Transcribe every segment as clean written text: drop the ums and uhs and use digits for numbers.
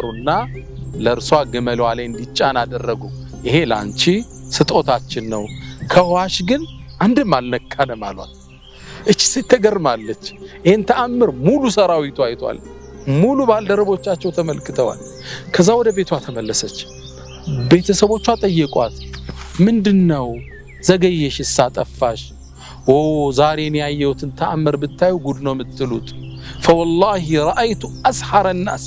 ሩና ለርሷ ግመሏ ላይ እንዲጫን አደረጉ ይሄ ላንቺ ስጦታችን ነው ከዋሽ ግን አንድም አልነካንም አሏት እቺ ተገርማለች ይሄን ተአምር ሙሉ ሰራዊቱ አይቷል ሙሉ ባልደረቦቻቸው ተመልክተዋል ከዛ ወደ ቤቷ ተመለሰች ቤተሰቦቿ ጠየቋት ምንድነው ዘገየሽ ሳጠፋሽ ዛሬን ያየሁትን ተአምር ብታዩ ጉድ ነው የምትሉት فوالله رايت اسحر الناس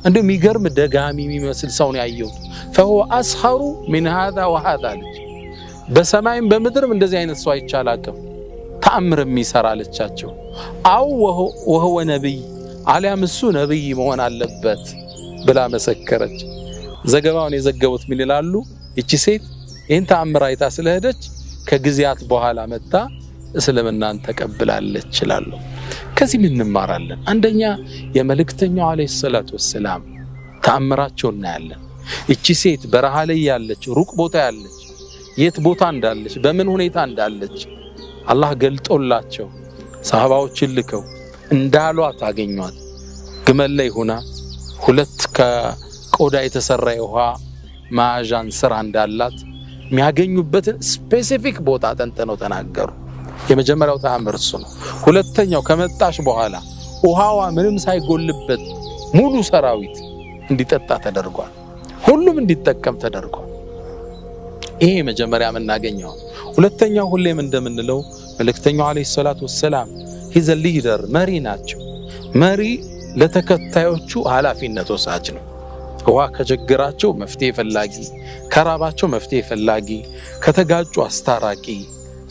እንደም ይገርም ደጋሚ የሚመስል ሰው ነው ያየሁት فهو اسحر من هذا وهذا በሰማይም በምድርም እንደዚህ አይነት ሰው አይቻላቅም ተአምር የሚሰራለቻቸው አው وهو ነብይ አሊያም እሱ ነብይ መሆን አለበት ብላ መሰከረች ዘገባውን የዘገቡት ምን ይላሉ እቺ ሴት ይሄን ተአምር አይታ ስለሄደች ከግዚያት በኋላ መጣ እስልምናን ተቀብላለች ይላሉ ከዚህ ምን እንማራለን አንደኛ የመልእክተኛው አለይሂ ሰላቱ ወሰለም ተአምራቸው እናያለን እቺ ሴት በረሃ ላይ ያለች ሩቅ ቦታ ያለች የት ቦታ እንዳለች በምን ሁኔታ እንዳለች አላህ ገልጦላቸው ሰሃባዎችን ልከው እንዳሏት አገኟት ግመል ላይ ሆና ሁለት ከቆዳ የተሰራ የውሃ ማጃን ስራ እንዳላት የሚያገኙበት ስፔሲፊክ ቦታ ተንተነው ተናገሩ የመጀመሪያው ተአምር እሱ ነው ሁለተኛው ከመጣሽ በኋላ ውሃዋ ምንም ሳይጎልበት ሙሉ ሰራዊት እንዲጠጣ ተደርጓል ሁሉም እንዲጠቀም ተደርጓል ይሄ መጀመሪያ መናገኘው ሁለተኛው ሁሌም እንደምንለው መልእክተኛው አለይሂ ሰላቱ ወሰለም he's a leader መሪ ናቸው መሪ ለተከታዮቹ ኃላፊነት ወሳጅ ነው ውሃ ከጀግራቸው መፍትሄ ፈላጊ ከራባቸው መፍትሄ ፈላጊ ከተጋጩ አስታራቂ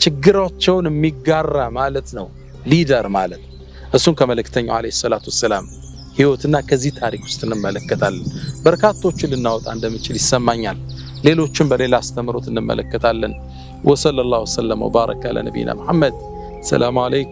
ችግራቸውን የሚጋራ ማለት ነው ሊደር ማለት እሱን ከመልእክተኛው አለይሂ ሰላቱ ወሰለም ህይወትና ከዚህ ታሪክ ውስጥ እንመለከታለን በርካቶችን ልናወጣ እንደምችል ይሰማኛል ሌሎችን በሌላ አስተምሮት እንመለከታለን ወሰለላሁ ዐለይሂ ወሰለም ወባረከ አለ ነብይና መሐመድ ሰላም አለይኩም